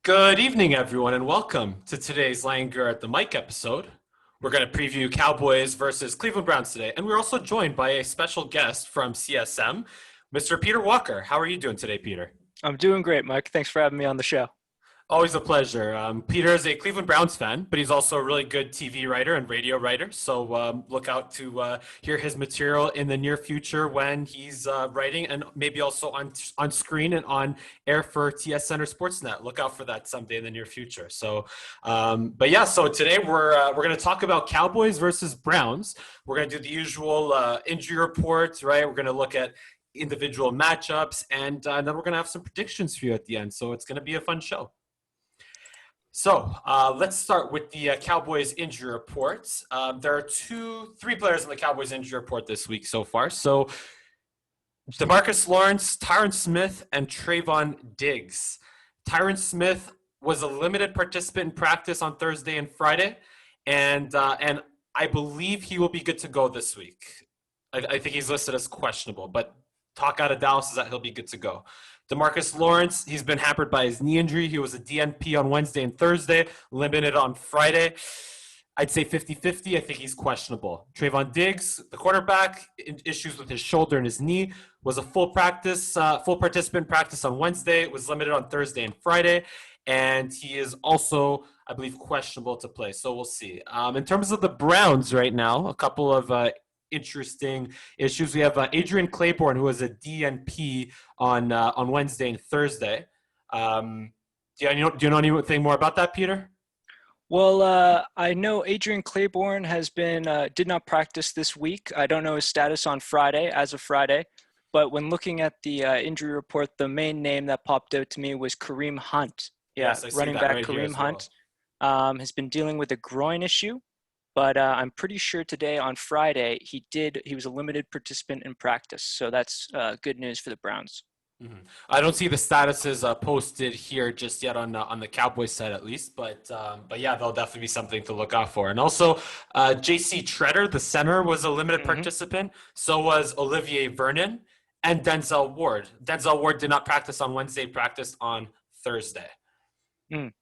Good evening, everyone, and welcome to today's LANGERR at the Mike episode. We're going to preview Cowboys versus Cleveland Browns today, and we're also joined by a special guest from CSM, Mr. Peter Walker. How are you doing today, Peter? I'm doing great, Mike. Thanks for having me on the show. Always a pleasure. Peter is a Cleveland Browns fan, but he's also a really good TV writer and radio writer. So look out to hear his material in the near future when he's writing and maybe also on screen and on air for TS Center Sportsnet. Look out for that someday in the near future. So, so today we're going to talk about Cowboys versus Browns. We're going to do the usual injury reports, right? We're going to look at individual matchups, and then we're going to have some predictions for you at the end. So it's going to be a fun show. So let's start with the Cowboys injury reports. There are three players in the Cowboys injury report this week so far. So DeMarcus Lawrence, Tyron Smith, and Trayvon Diggs. Tyron Smith was a limited participant in practice on Thursday and Friday, and I believe he will be good to go this week. I think he's listed as questionable, but talk out of Dallas is that he'll be good to go. DeMarcus Lawrence, he's been hampered by his knee injury. He was a DNP on Wednesday and Thursday, limited on Friday. I'd say 50-50. I think he's questionable. Trayvon Diggs, the quarterback, issues with his shoulder and his knee, was a full participant practice on Wednesday, was limited on Thursday and Friday, and he is also, I believe, questionable to play. So we'll see. In terms of the Browns right now, a couple of interesting issues. We have Adrian Claiborne, who was a DNP on Wednesday and Thursday. Do you know anything more about that, Peter? Well, I know Adrian Claiborne did not practice this week. I don't know his status on Friday, as of Friday. But when looking at the injury report, the main name that popped out to me was Kareem Hunt. Yeah, yes, running back right Kareem Hunt has been dealing with a groin issue. But I'm pretty sure today on Friday he was a limited participant in practice, so that's good news for the Browns. Mm-hmm. I don't see the statuses posted here just yet on the Cowboys side at least, but yeah, there'll definitely be something to look out for. And also, J.C. Treader, the center, was a limited participant. So was Olivier Vernon and Denzel Ward. Denzel Ward did not practice on Wednesday, practiced on Thursday. Mm.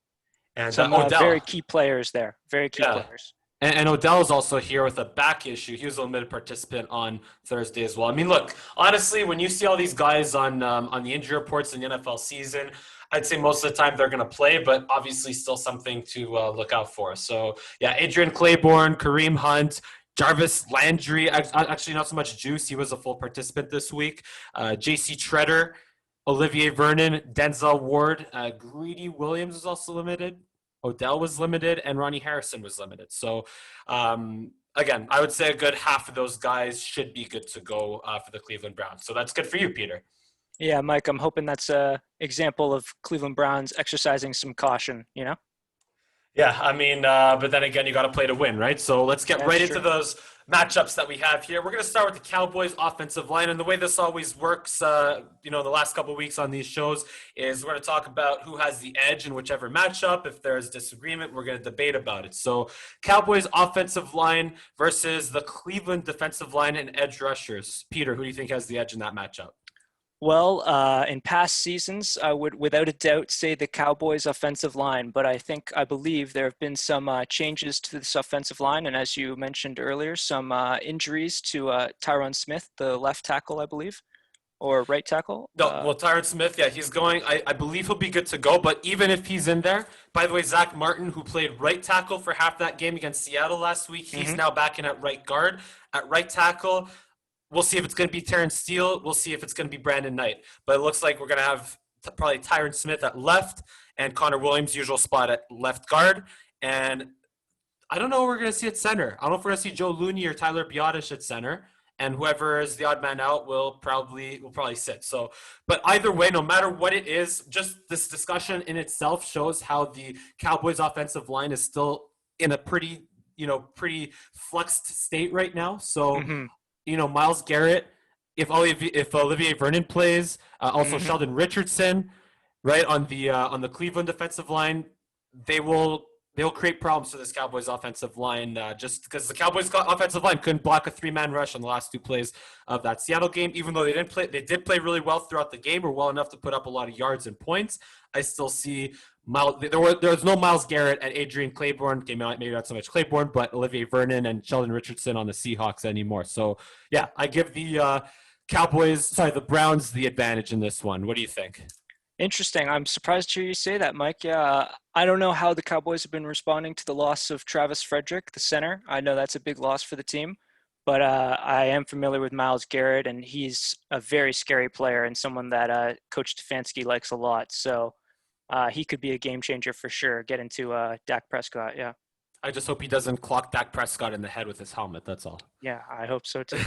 And some Odell, very key players there. Very key players. And Odell is also here with a back issue. He was a limited participant on Thursday as well. I mean, look, honestly, when you see all these guys on the injury reports in the NFL season, I'd say most of the time they're going to play, but obviously still something to look out for. So, yeah, Adrian Claiborne, Kareem Hunt, Jarvis Landry, actually not so much Juice. He was a full participant this week. J.C. Treader, Olivier Vernon, Denzel Ward, Greedy Williams is also limited. Odell was limited, and Ronnie Harrison was limited. So, again, I would say a good half of those guys should be good to go for the Cleveland Browns. So that's good for you, Peter. Yeah, Mike, I'm hoping that's an example of Cleveland Browns exercising some caution, you know? Yeah, I mean, but then again, you got to play to win, right? So let's get into those matchups that we have here. We're going to start with the Cowboys offensive line. And the way this always works, the last couple of weeks on these shows is we're going to talk about who has the edge in whichever matchup. If there's disagreement, we're going to debate about it. So Cowboys offensive line versus the Cleveland defensive line and edge rushers. Peter, who do you think has the edge in that matchup? Well, in past seasons, I would without a doubt say the Cowboys offensive line, but I believe there have been some changes to this offensive line, and as you mentioned earlier, some injuries to Tyron Smith, the left tackle, I believe, or right tackle. No, Tyron Smith, yeah, he's going. I believe he'll be good to go, but even if he's in there, by the way, Zach Martin, who played right tackle for half that game against Seattle last week, he's now back in at right guard. At right tackle, we'll see if it's going to be Terrence Steele. We'll see if it's going to be Brandon Knight. But it looks like we're going to have probably Tyron Smith at left and Connor Williams' usual spot at left guard. And I don't know what we're going to see at center. I don't know if we're going to see Joe Looney or Tyler Biotish at center. And whoever is the odd man out will probably sit. So, but either way, no matter what it is, just this discussion in itself shows how the Cowboys offensive line is still in a pretty flexed state right now. So, Myles Garrett, if Olivier Vernon plays, also Sheldon Richardson, right on the Cleveland defensive line, they will they'll create problems for this Cowboys offensive line just because the Cowboys offensive line couldn't block a 3-man rush on the last 2 plays of that Seattle game. Even though they did play really well throughout the game, or well enough to put up a lot of yards and points. I still see there was no Myles Garrett and Adrian Claiborne. Okay, maybe not so much Claiborne, but Olivier Vernon and Sheldon Richardson on the Seahawks anymore. So yeah, I give the Browns the advantage in this one. What do you think? Interesting. I'm surprised to hear you say that, Mike. Yeah, I don't know how the Cowboys have been responding to the loss of Travis Frederick, the center. I know that's a big loss for the team, but I am familiar with Myles Garrett, and he's a very scary player and someone that Coach Stefanski likes a lot. So he could be a game changer for sure. Get into Dak Prescott. Yeah. I just hope he doesn't clock Dak Prescott in the head with his helmet. That's all. Yeah, I hope so too.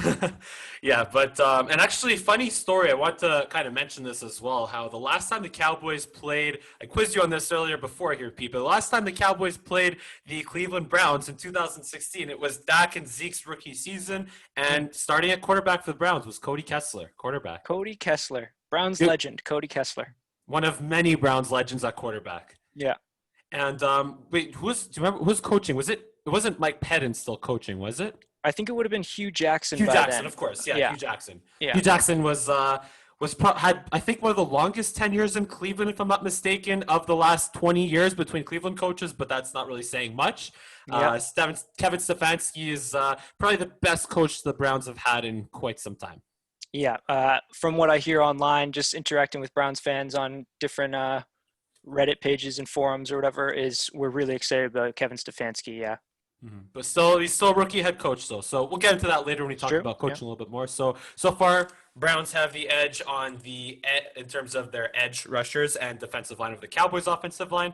Yeah, but and actually, funny story. I want to kind of mention this as well. How the last time the Cowboys played, I quizzed you on this earlier before here, people. The last time the Cowboys played the Cleveland Browns in 2016, it was Dak and Zeke's rookie season, and starting at quarterback for the Browns was Cody Kessler, quarterback. Cody Kessler, Browns legend, Cody Kessler. One of many Browns legends at quarterback. Yeah. And wait, do you remember who's coaching? It wasn't Mike Pettin still coaching, was it? I think it would have been Hugh Jackson. Hugh Jackson, then. of course. Yeah, Hugh Jackson. Yeah. Hugh Jackson had I think one of the longest tenures in Cleveland, if I'm not mistaken, of the last 20 years between Cleveland coaches, but that's not really saying much. Yeah. Kevin Stefanski is probably the best coach the Browns have had in quite some time. Yeah. From what I hear online, just interacting with Browns fans on different Reddit pages and forums or whatever, we're really excited about Kevin Stefanski. Yeah. Mm-hmm. But he's still a rookie head coach though. So we'll get into that later when we talk about coaching a little bit more. So far Browns have the edge on in terms of their edge rushers and defensive line of the Cowboys offensive line.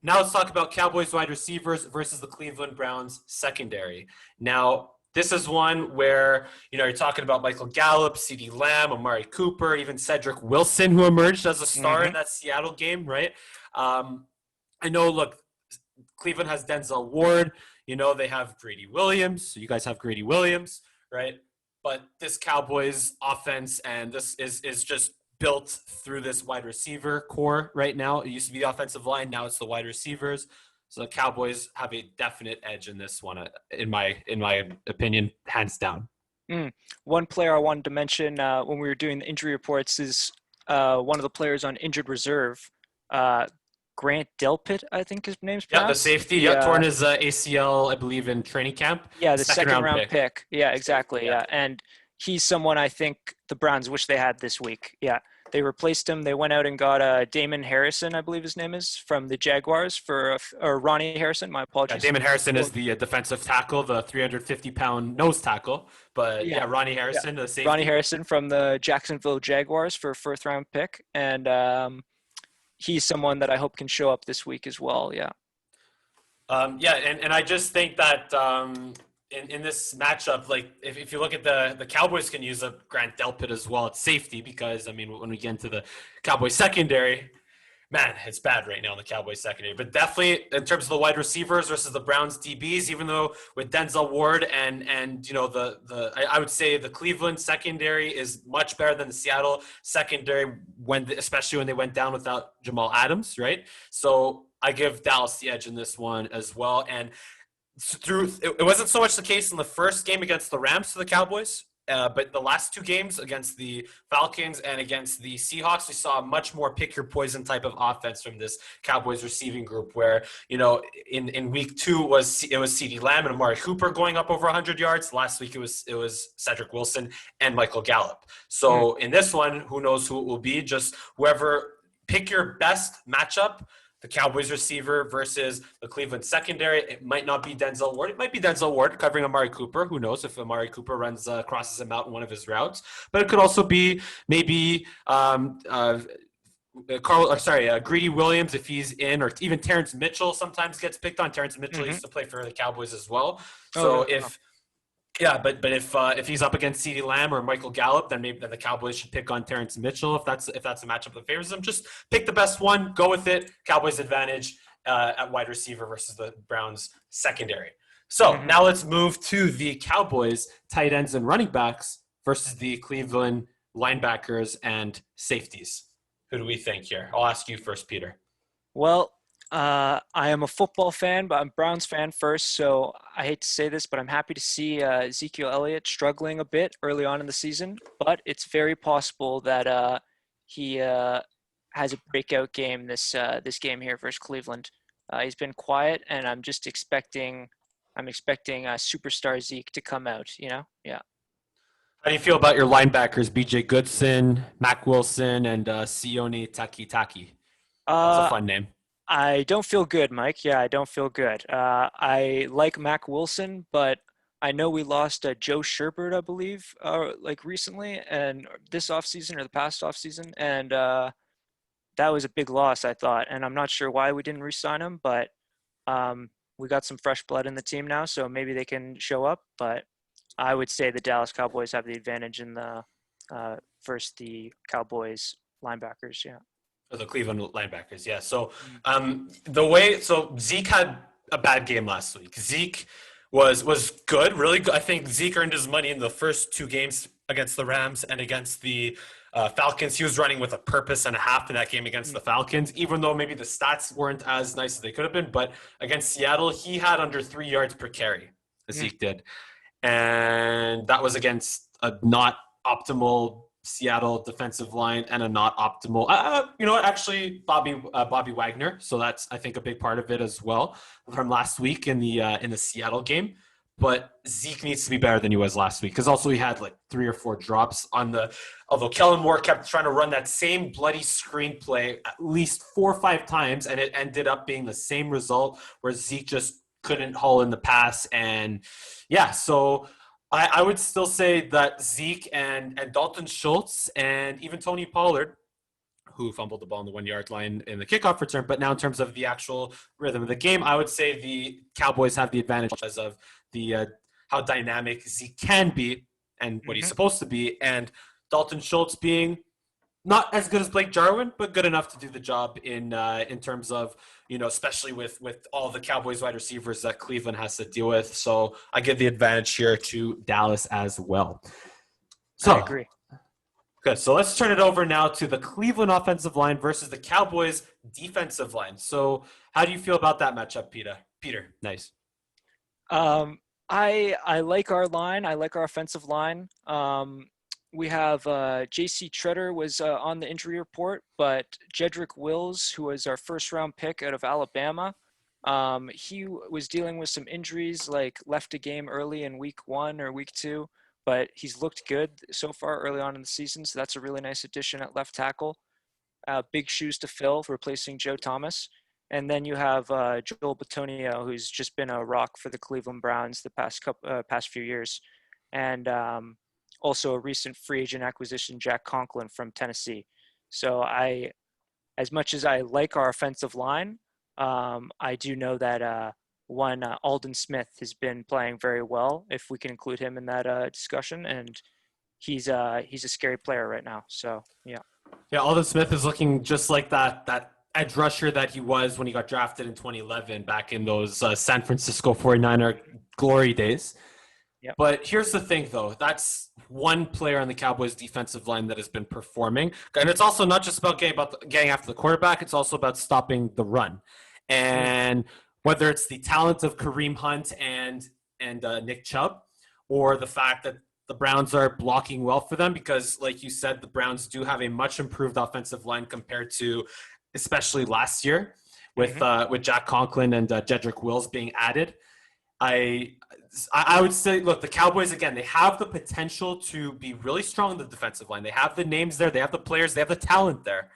Now let's talk about Cowboys wide receivers versus the Cleveland Browns secondary. Now, this is one where, you're talking about Michael Gallup, CeeDee Lamb, Amari Cooper, even Cedric Wilson, who emerged as a star in that Seattle game, right? I know, look, Cleveland has Denzel Ward. They have Grady Williams. So you guys have Grady Williams, right? But this Cowboys offense and this is just built through this wide receiver core right now. It used to be the offensive line. Now it's the wide receivers. So the Cowboys have a definite edge in this one, in my opinion, hands down. One player I wanted to mention when we were doing the injury reports is one of the players on injured reserve, Grant Delpit, I think his name's pronounced. Yeah, the safety. Yeah, torn his ACL, I believe, in training camp. Yeah, the second round pick. Yeah, exactly. Yeah, and he's someone I think the Browns wish they had this week. Yeah. They replaced him. They went out and got Damon Harrison, I believe his name is, from the Jaguars or Ronnie Harrison. My apologies. Yeah, Damon Harrison is the defensive tackle, the 350-pound nose tackle. But Ronnie Harrison, the safety. Ronnie Harrison from the Jacksonville Jaguars for a first-round pick, and he's someone that I hope can show up this week as well. Yeah. And I just think that in this matchup, like if you look at the Cowboys can use a Grant Delpit as well at safety because, when we get into the Cowboys secondary, man, it's bad right now in the Cowboys secondary. But definitely in terms of the wide receivers versus the Browns DBs, even though with Denzel Ward and I would say the Cleveland secondary is much better than the Seattle secondary especially when they went down without Jamal Adams, right? So I give Dallas the edge in this one as well. And it wasn't so much the case in the first game against the Rams to the Cowboys, but the last 2 games against the Falcons and against the Seahawks, we saw a much more pick your poison type of offense from this Cowboys receiving group where, in week 2 it was CeeDee Lamb and Amari Cooper going up over 100 yards. Last week it was Cedric Wilson and Michael Gallup. So in this one, who knows who it will be, just whoever, pick your best matchup. The Cowboys receiver versus the Cleveland secondary. It might not be Denzel Ward. It might be Denzel Ward covering Amari Cooper. Who knows if Amari Cooper crosses him out in one of his routes. But it could also be maybe Greedy Williams if he's in, or even Terrence Mitchell sometimes gets picked on. Terrence Mitchell used to play for the Cowboys as well. So but if he's up against CeeDee Lamb or Michael Gallup, then the Cowboys should pick on Terrence Mitchell if that's a matchup that favors them. Just pick the best one, go with it. Cowboys advantage at wide receiver versus the Browns secondary. So now let's move to the Cowboys tight ends and running backs versus the Cleveland linebackers and safeties. Who do we think here? I'll ask you first, Peter. Well, I am a football fan, but I'm a Browns fan first, so I hate to say this, but I'm happy to see Ezekiel Elliott struggling a bit early on in the season. But it's very possible that he has a breakout game this game here versus Cleveland. He's been quiet, and I'm expecting superstar Zeke to come out. Yeah. How do you feel about your linebackers, BJ Goodson, Mac Wilson, and Sione Takitaki? That's a Uh, fun name. I don't feel good, Mike. Yeah, I don't feel good. I like Mac Wilson, but I know we lost Joe Sherbert, I believe, like recently and this offseason or the past offseason, and that was a big loss, I thought. And I'm not sure why we didn't re-sign him, but we got some fresh blood in the team now, so maybe they can show up. But I would say the Dallas Cowboys have the advantage in the versus the Cowboys linebackers. Yeah. For the Cleveland linebackers, yeah. So Mm. Zeke had a bad game last week. Zeke was good, really good. I think Zeke earned his money in the first two games against the Rams and against the Falcons. He was running with a purpose and a half in that game against the Falcons, even though maybe the stats weren't as nice as they could have been. But against Seattle, he had under 3 yards per carry, Mm. Zeke did, and that was against a not optimal Seattle defensive line and a not optimal. You know what? Actually, Bobby Wagner. So that's I think a big part of it as well from last week in the Seattle game. But Zeke needs to be better than he was last week because also he had like 3 or 4 drops on the. Although Kellen Moore kept trying to run that same bloody screenplay at least 4 or 5 times, and it ended up being the same result where Zeke just couldn't haul in the pass. And yeah, so I would still say that Zeke and Dalton Schultz and even Tony Pollard, who fumbled the ball on the 1 yard line in the kickoff return, but now in terms of the actual rhythm of the game, I would say the Cowboys have the advantage because of the how dynamic Zeke can be and what he's Hmm. supposed to be, and Dalton Schultz being not as good as Blake Jarwin, but good enough to do the job in terms of especially with all the Cowboys wide receivers that Cleveland has to deal with. So I give the advantage here to Dallas as well. I So agree. good. So let's turn it over now to the Cleveland offensive line versus the Cowboys defensive line. So how do you feel about that matchup, Peter? Peter, nice. Um, I like our line. I like our offensive line. We have J.C. Treader was on the injury report, but Jedrick Wills, who was our first round pick out of Alabama, he was dealing with some injuries, like left a game early in week 1 or week 2, but he's looked good so far early on in the season. So that's a really nice addition at left tackle. Big shoes to fill, replacing Joe Thomas. And then you have Joel Bitonio, who's just been a rock for the Cleveland Browns the past few years, and also a recent free agent acquisition, Jack Conklin from Tennessee. So as much as I like our offensive line, I do know that one Alden Smith has been playing very well. If we can include him in that discussion, and he's a scary player right now. So yeah. Yeah, Alden Smith is looking just like that edge rusher that he was when he got drafted in 2011 back in those San Francisco 49er glory days. Yep. But here's the thing, though. That's one player on the Cowboys defensive line that has been performing. And it's also not just about getting after the quarterback. It's also about stopping the run. Mm. And whether it's the talent of Kareem Hunt and Nick Chubb, or the fact that the Browns are blocking well for them, because like you said, the Browns do have a much improved offensive line compared to especially last year Hmm. with Jack Conklin and Jedrick Wills being added. I I would say, look, the Cowboys again. They have the potential to be really strong in the defensive line. They have the names there. They have the players. They have the talent there,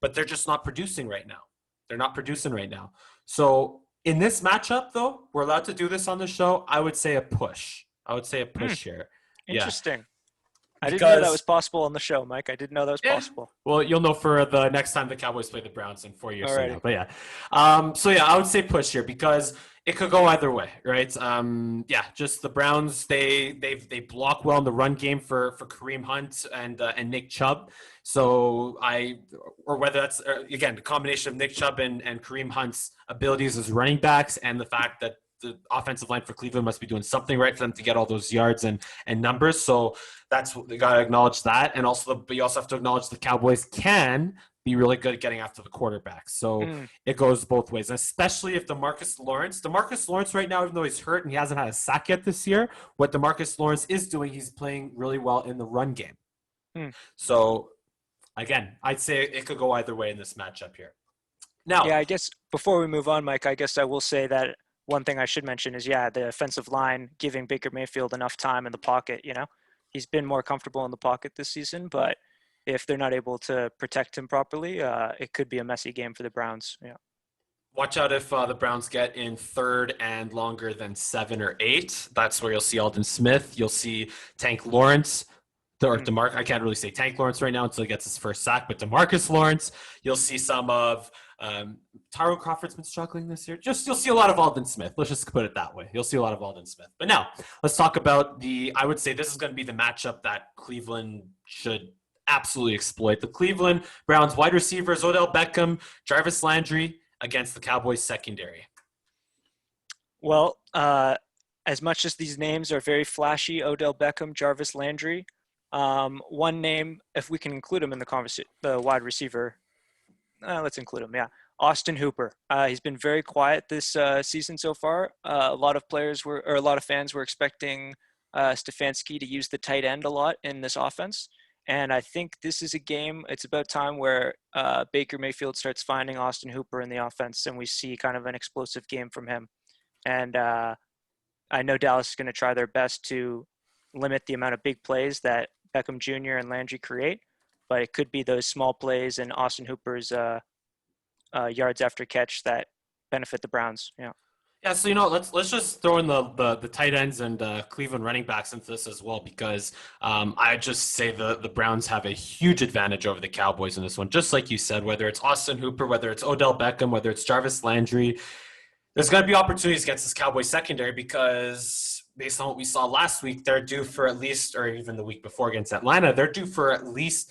but they're just not producing right now. They're not producing right now. So in this matchup, though, we're allowed to do this on the show. I would say a push. I would say a Mm. push here. Yeah, Interesting. I didn't know that was because possible on the show, Mike. I didn't know that was yeah. possible. Well, you'll know for the next time the Cowboys play the Browns in 4 years from Alrighty. now. But yeah. So yeah, I would say push here because it could go either way, right? Yeah, just the Browns, they block well in the run game for Kareem Hunt and Nick Chubb. So or whether that's again the combination of Nick Chubb and Kareem Hunt's abilities as running backs, and the fact that the offensive line for Cleveland must be doing something right for them to get all those yards and numbers. So that's they got to acknowledge that, and also but you also have to acknowledge the Cowboys can be really good at getting after the quarterback. So it goes both ways, especially if DeMarcus Lawrence right now, even though he's hurt and he hasn't had a sack yet this year, what DeMarcus Lawrence is doing, he's playing really well in the run game. So again, I'd say it could go either way in this matchup here. Now, yeah, I guess before we move on, Mike, I guess I will say that one thing I should mention is, the offensive line giving Baker Mayfield enough time in the pocket. He's been more comfortable in the pocket this season, but if they're not able to protect him properly, it could be a messy game for the Browns. Yeah. Watch out if the Browns get in third and longer than 7 or 8. That's where you'll see Aldon Smith. You'll see Tank Lawrence. Or I can't really say Tank Lawrence right now until he gets his first sack, but DeMarcus Lawrence. You'll see some of Tyrone Crawford's been struggling this year. You'll see a lot of Aldon Smith. Let's just put it that way. You'll see a lot of Aldon Smith. But now, let's talk about I would say this is going to be the matchup that Cleveland should absolutely exploit. The Cleveland Browns wide receivers, Odell Beckham, Jarvis Landry, against the Cowboys secondary. Well, as much as these names are very flashy, Odell Beckham, Jarvis Landry, one name, if we can include him in the conversation, the wide receiver, let's include him. Yeah. Austin Hooper. He's been very quiet this season so far. A lot of fans were expecting Stefanski to use the tight end a lot in this offense. And I think this is a game, it's about time where Baker Mayfield starts finding Austin Hooper in the offense and we see kind of an explosive game from him. And I know Dallas is going to try their best to limit the amount of big plays that Beckham Jr. and Landry create, but it could be those small plays and Austin Hooper's yards after catch that benefit the Browns. Yeah. Yeah, so let's just throw in the tight ends and Cleveland running backs into this as well, because I just say the Browns have a huge advantage over the Cowboys in this one. Just like you said, whether it's Austin Hooper, whether it's Odell Beckham, whether it's Jarvis Landry, there's going to be opportunities against this Cowboys secondary because based on what we saw last week, they're due for at least, or even the week before against Atlanta, they're due for at least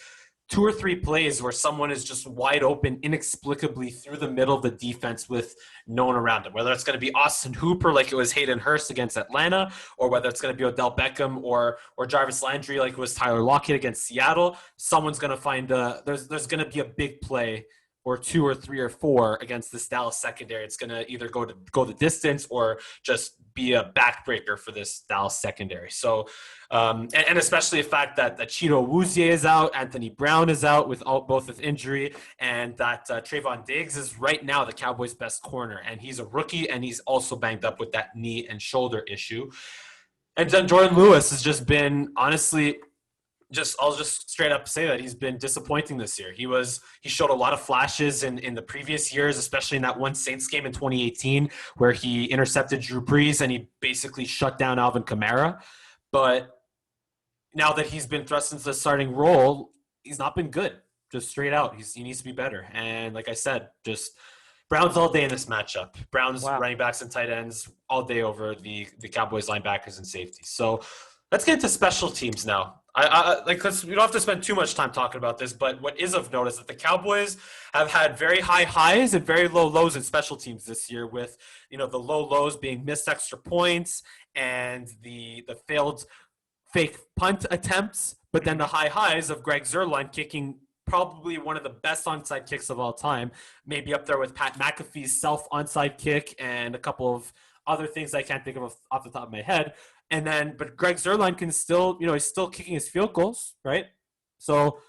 2 or 3 plays where someone is just wide open inexplicably through the middle of the defense with no one around him. Whether it's going to be Austin Hooper like it was Hayden Hurst against Atlanta, or whether it's going to be Odell Beckham or Jarvis Landry like it was Tyler Lockett against Seattle, someone's going to find there's going to be a big play or 2 or 3 or 4 against this Dallas secondary. It's going to either go the distance or just be a backbreaker for this Dallas secondary. So, and especially the fact that Cheeto Awuzie is out, Anthony Brown is out both with injury, and that Trayvon Diggs is right now the Cowboys' best corner, and he's a rookie, and he's also banged up with that knee and shoulder issue. And then Jordan Lewis has just been, honestly, I'll just straight up say that he's been disappointing this year. He showed a lot of flashes in the previous years, especially in that one Saints game in 2018 where he intercepted Drew Brees and he basically shut down Alvin Kamara. But now that he's been thrust into the starting role, he's not been good. Just straight out, he needs to be better. And like I said, just Browns all day in this matchup. Browns running backs and tight ends all day over the Cowboys linebackers and safeties. So let's get into special teams now. Because we don't have to spend too much time talking about this, but what is of note is that the Cowboys have had very high highs and very low lows in special teams this year, with the low lows being missed extra points and the failed fake punt attempts, but then the high highs of Greg Zuerlein kicking probably one of the best onside kicks of all time, maybe up there with Pat McAfee's self onside kick and a couple of other things I can't think of off the top of my head. But Greg Zuerlein can still, he's still kicking his field goals, right? So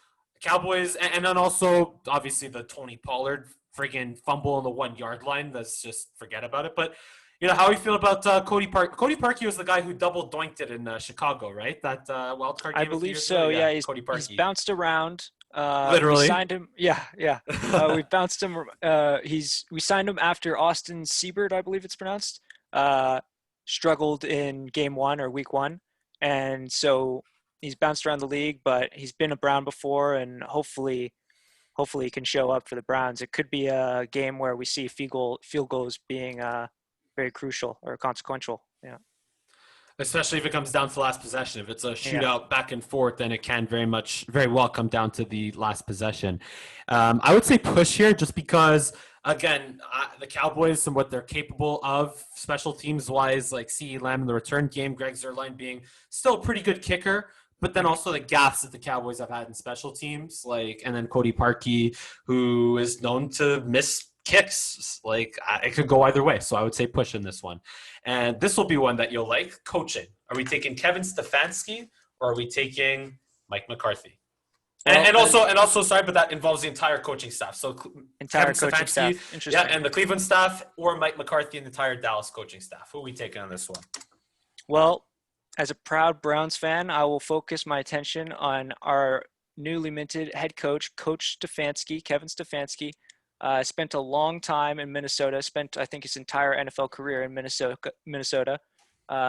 Cowboys, and then also obviously the Tony Pollard friggin' fumble on the 1-yard line. Let's just forget about it. But how you feel about Cody Parkey? Cody Parkey was the guy who double doinked it in Chicago, right? That wild card game. I believe so. Yeah, he's bounced around. Literally, we signed him. Yeah. We bounced him. We signed him after Austin Siebert, I believe it's pronounced. Struggled in game 1 or week 1. And so he's bounced around the league, but he's been a Brown before, and hopefully he can show up for the Browns. It could be a game where we see field goals being very crucial or consequential. Yeah. Especially if it comes down to the last possession. If it's a shootout back and forth, then it can very well come down to the last possession. I would say push here just because, again, the Cowboys and what they're capable of special teams wise, like CeeDee Lamb in the return game, Greg Zuerlein being still a pretty good kicker, but then also the gaps that the Cowboys have had in special teams, and then Cody Parkey, who is known to miss kicks. It could go either way. So I would say push in this one. And this will be one that you'll like. Coaching. Are we taking Kevin Stefanski or are we taking Mike McCarthy? And also, sorry, but that involves the entire coaching staff. So Entire Kevin coaching Stefanski, staff. Interesting. yeah, and the Cleveland staff, or Mike McCarthy and the entire Dallas coaching staff. Who are we taking on this one? Well, as a proud Browns fan, I will focus my attention on our newly minted head coach, Coach Stefanski, Kevin Stefanski. Spent a long time in Minnesota, spent, I think, his entire NFL career in Minnesota.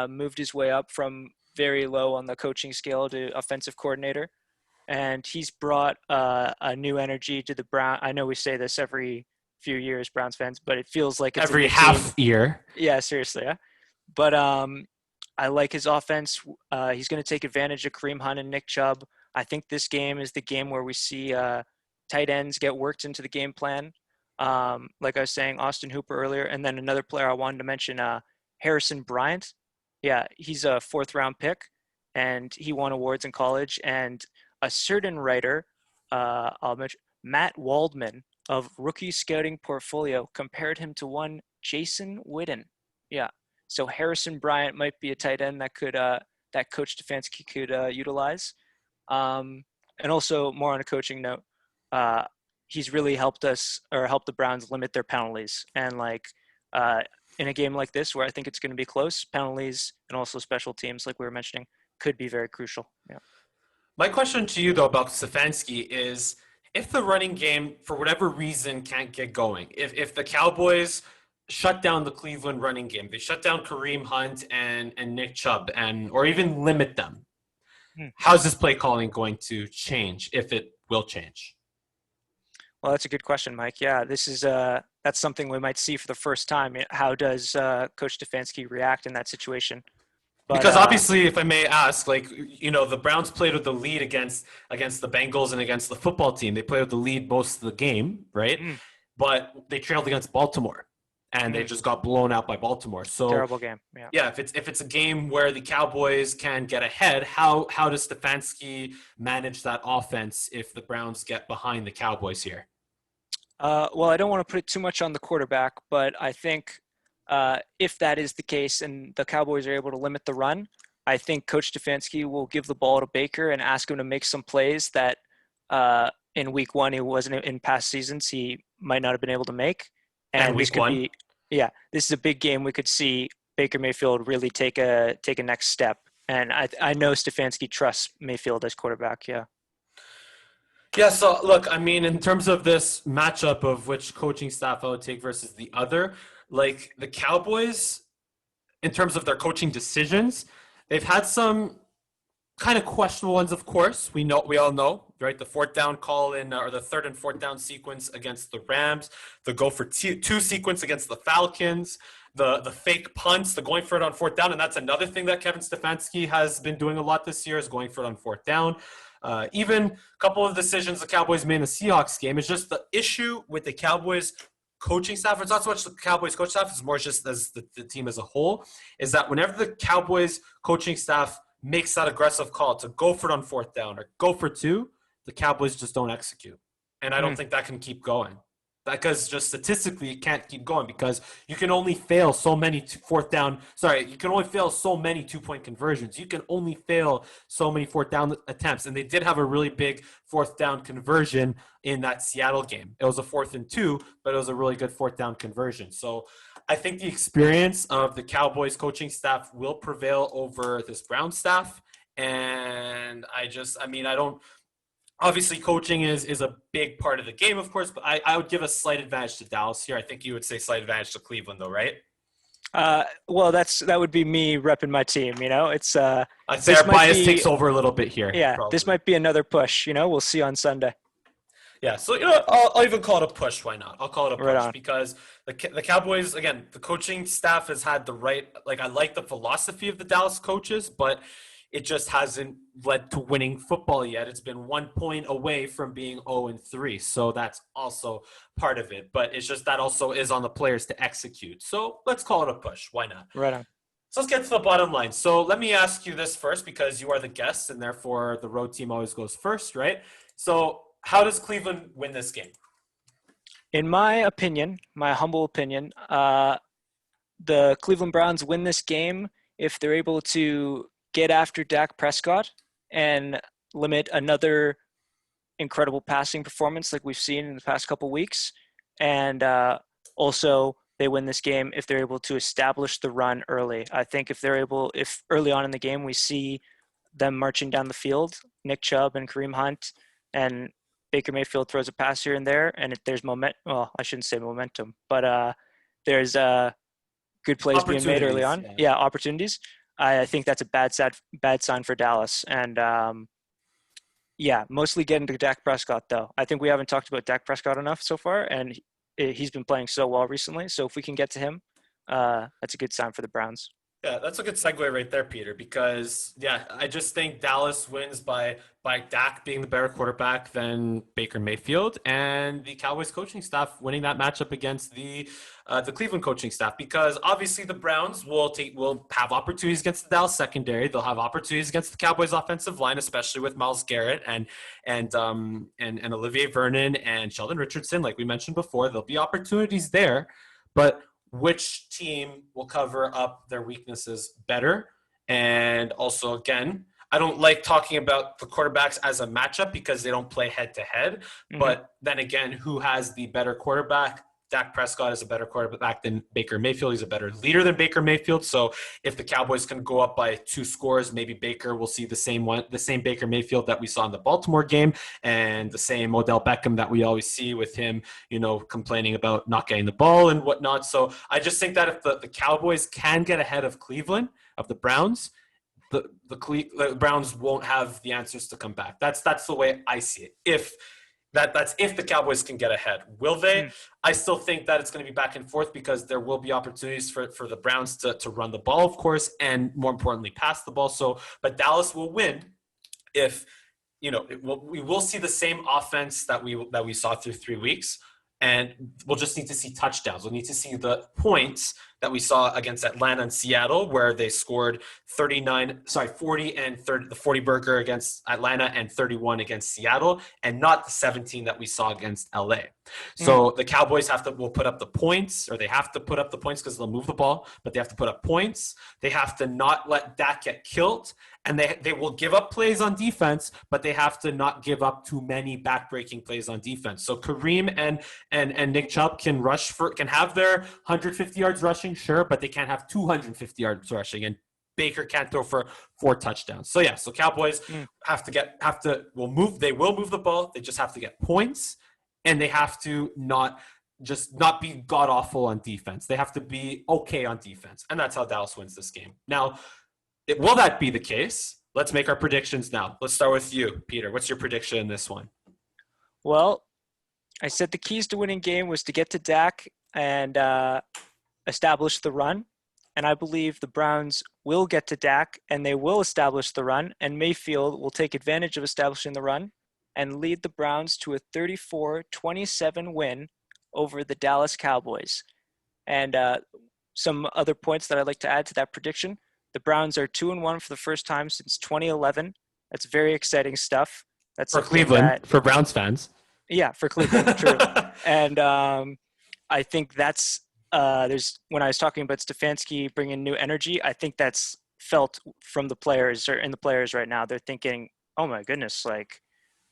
Moved his way up from very low on the coaching scale to offensive coordinator. And he's brought a new energy to the Browns. I know we say this every few years, Browns fans, but it feels like it's every half year. Yeah, seriously. Yeah. But I like his offense. He's going to take advantage of Kareem Hunt and Nick Chubb. I think this game is the game where we see tight ends get worked into the game plan. Like I was saying, Austin Hooper earlier, and then another player I wanted to mention, Harrison Bryant. Yeah, he's a 4th-round pick, and he won awards in college. And a certain writer, I'll mention, Matt Waldman of Rookie Scouting Portfolio, compared him to one Jason Witten. Yeah, so Harrison Bryant might be a tight end that could that Coach Stefanski could utilize. And also, more on a coaching note, he's really helped the Browns limit their penalties. And in a game like this, where I think it's going to be close, penalties and also special teams, like we were mentioning, could be very crucial. Yeah. My question to you, though, about Stefanski is, if the running game, for whatever reason, can't get going, if the Cowboys shut down the Cleveland running game, they shut down Kareem Hunt and Nick Chubb, or even limit them, how's this play calling going to change, if it will change? Well, that's a good question, Mike. Yeah, this is that's something we might see for the first time. How does Coach Stefanski react in that situation? But, because obviously, if I may ask, the Browns played with the lead against the Bengals and against the football team. They played with the lead most of the game, right? But they trailed against Baltimore, and they just got blown out by Baltimore. So terrible game. Yeah. Yeah, if it's a game where the Cowboys can get ahead, how does Stefanski manage that offense if the Browns get behind the Cowboys here? Well, I don't want to put it too much on the quarterback, but I think if that is the case and the Cowboys are able to limit the run, I think Coach Stefanski will give the ball to Baker and ask him to make some plays that in week one he wasn't in past seasons he might not have been able to make. And week one? This is a big game. We could see Baker Mayfield really take a next step. And I know Stefanski trusts Mayfield as quarterback. Yeah. Yeah, so look, I mean, in terms of this matchup of which coaching staff I would take versus the other, the Cowboys, in terms of their coaching decisions, they've had some kind of questionable ones, of course. We all know, right? The 4th down call or the 3rd and 4th down sequence against the Rams, the go for 2 sequence against the Falcons, the fake punts, the going for it on 4th down. And that's another thing that Kevin Stefanski has been doing a lot this year, is going for it on 4th down. Even a couple of decisions the Cowboys made in the Seahawks game is just the issue with the Cowboys coaching staff. It's not so much the Cowboys coaching staff, it's more just as the team as a whole, is that whenever the Cowboys coaching staff makes that aggressive call to go for it on 4th down or go for 2, the Cowboys just don't execute. And I don't think that can keep going. Because just statistically, it can't keep going because you can only fail so many you can only fail so many 2-point conversions. You can only fail so many 4th down attempts. And they did have a really big 4th down conversion in that Seattle game. It was a 4th and 2, but it was a really good 4th down conversion. So I think the experience of the Cowboys coaching staff will prevail over this Browns staff. And obviously, coaching is a big part of the game, of course, but I would give a slight advantage to Dallas here. I think you would say slight advantage to Cleveland, though, right? Well, that would be me repping my team. It's I'd say our bias takes over a little bit here. Yeah, probably. This might be another push. We'll see on Sunday. Yeah, so I'll even call it a push. Why not? I'll call it a push because the Cowboys, again, the coaching staff has had the right. I like the philosophy of the Dallas coaches, but it just hasn't led to winning football yet. It's been 1 point away from being 0-3. So that's also part of it. But it's just that also is on the players to execute. So let's call it a push. Why not? Right on. So let's get to the bottom line. So let me ask you this first, because you are the guest and therefore the road team always goes first, right? So how does Cleveland win this game? In my opinion, my humble opinion, the Cleveland Browns win this game if they're able to get after Dak Prescott and limit another incredible passing performance like we've seen in the past couple weeks. And also, they win this game if they're able to establish the run early. I think if early on in the game we see them marching down the field, Nick Chubb and Kareem Hunt, and Baker Mayfield throws a pass here and there, and if there's well, I shouldn't say momentum, but there's good plays being made early on. Yeah, opportunities. I think that's a bad sign for Dallas. And yeah, mostly getting to Dak Prescott, though. I think we haven't talked about Dak Prescott enough so far, and he's been playing so well recently. So if we can get to him, that's a good sign for the Browns. Yeah, that's a good segue right there, Peter, because, yeah, I just think Dallas wins by Dak being the better quarterback than Baker Mayfield, and the Cowboys coaching staff winning that matchup against the Cleveland coaching staff, because obviously the Browns will have opportunities against the Dallas secondary. They'll have opportunities against the Cowboys offensive line, especially with Myles Garrett and Olivier Vernon and Sheldon Richardson, like we mentioned before. There'll be opportunities there, but which team will cover up their weaknesses better? And also, again, I don't like talking about the quarterbacks as a matchup because they don't play head to head. But then again, who has the better quarterback? Dak Prescott is a better quarterback than Baker Mayfield. He's a better leader than Baker Mayfield. So if the Cowboys can go up by 2 scores, maybe Baker will see the same Baker Mayfield that we saw in the Baltimore game, and the same Odell Beckham that we always see with him, complaining about not getting the ball and whatnot. So I just think that if the Cowboys can get ahead of Cleveland, of the Browns, the Browns won't have the answers to come back. That's the way I see it. That's if the Cowboys can get ahead. Will they? I still think that it's going to be back and forth, because there will be opportunities for the Browns to run the ball, of course, and more importantly, pass the ball. But Dallas will win if, we will see the same offense that we saw through 3 weeks, and we'll just need to see touchdowns. We'll need to see the points that we saw against Atlanta and Seattle, where they scored 40 and 30, the 40 burger against Atlanta and 31 against Seattle, and not the 17 that we saw against LA. So the Cowboys will put up the points, or they have to put up the points because they'll move the ball, but they have to put up points. They have to not let Dak get killed, and they will give up plays on defense, but they have to not give up too many backbreaking plays on defense. So Kareem and Nick Chubb can have their 150 yards rushing, sure, but they can't have 250 yards rushing, and Baker can't throw for 4 touchdowns. So Cowboys will move the ball. They just have to get points, and they have to not be god awful on defense. They have to be okay on defense, and that's how Dallas wins this game. Now, will that be the case? Let's make our predictions now. Let's start with you, Peter. What's your prediction in this one? Well, I said the keys to winning game was to get to Dak and establish the run. And I believe the Browns will get to Dak and they will establish the run. And Mayfield will take advantage of establishing the run and lead the Browns to a 34-27 win over the Dallas Cowboys. And some other points that I'd like to add to that prediction. The Browns are 2-1 for the first time since 2011. That's very exciting stuff. That's for Cleveland, for Browns fans. Yeah, for Cleveland, true. And I think that's when I was talking about Stefanski bringing new energy, I think that's felt from the players, or in the players right now. They're thinking, "Oh my goodness, like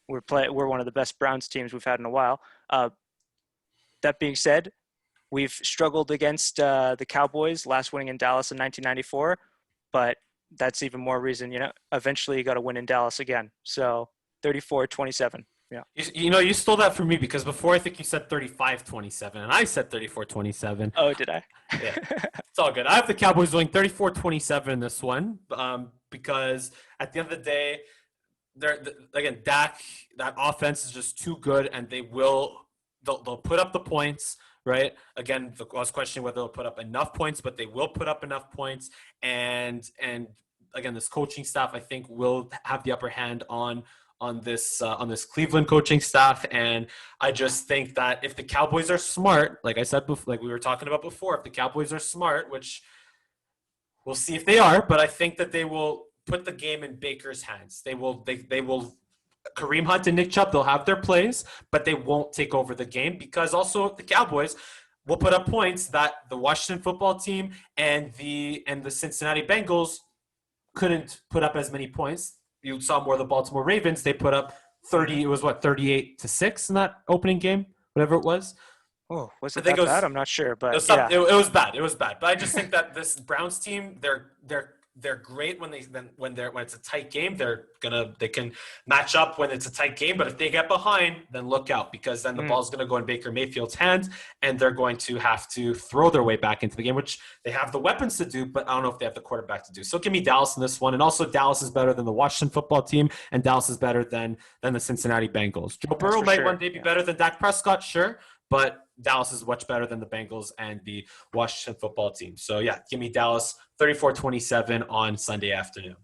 we're one of the best Browns teams we've had in a while." That being said, we've struggled against the Cowboys, last winning in Dallas in 1994, but that's even more reason, eventually you got to win in Dallas again. So 34-27. Yeah. You stole that from me, because before I think you said 35-27 and I said 34-27. Oh, did I? Yeah. It's all good. I have the Cowboys winning 34-27 in this one, because at the end of the day, again, Dak, that offense is just too good, and they'll put up the points, right? Again, I was questioning whether they'll put up enough points, but they will put up enough points. And again, this coaching staff, I think, will have the upper hand on this Cleveland coaching staff. And I just think that if the Cowboys are smart, like I said before, like we were talking about before, if the Cowboys are smart, which We'll see if they are, but I think that they will put the game in Baker's hands. They will Kareem Hunt and Nick Chubb, they'll have their plays, but they won't take over the game because also the Cowboys will put up points that the Washington football team and the Cincinnati Bengals couldn't put up as many points. You saw more the Baltimore Ravens, they put up 30, it was what, 38-6 in that opening game, whatever it was. Oh, was it that bad? I'm not sure, but it was bad. It was bad. But I just think that this Browns team, they're great when it's a tight game. They can match up when it's a tight game. But if they get behind, then look out because then the ball's gonna go in Baker Mayfield's hands, and they're going to have to throw their way back into the game, which they have the weapons to do, but I don't know if they have the quarterback to do. So give me Dallas in this one, and also Dallas is better than the Washington football team, and Dallas is better than the Cincinnati Bengals. Joe Burrow might one day be better than Dak Prescott, sure, but Dallas is much better than the Bengals and the Washington football team. So, yeah, give me Dallas 34-27 on Sunday afternoon.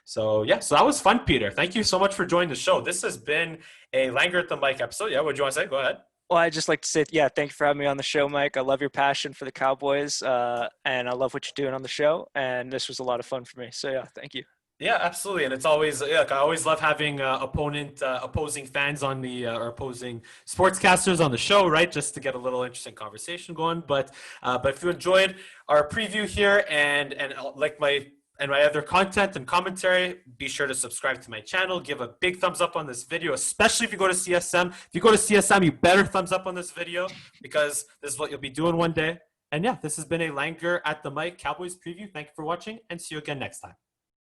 So, yeah, so that was fun, Peter. Thank you so much for joining the show. This has been a Langer at the Mic episode. Yeah, what do you want to say? Go ahead. Well, I'd just like to say, yeah, thank you for having me on the show, Mike. I love your passion for the Cowboys, and I love what you're doing on the show, and this was a lot of fun for me. So, yeah, thank you. Yeah, absolutely, and it's always I always love having opposing fans on the or opposing sportscasters on the show, right? Just to get a little interesting conversation going. But if you enjoyed our preview here and like my other content and commentary, be sure to subscribe to my channel. Give a big thumbs up on this video, especially if you go to CSM. If you go to CSM, you better thumbs up on this video because this is what you'll be doing one day. And yeah, this has been a Langer at the Mic Cowboys preview. Thank you for watching, and see you again next time.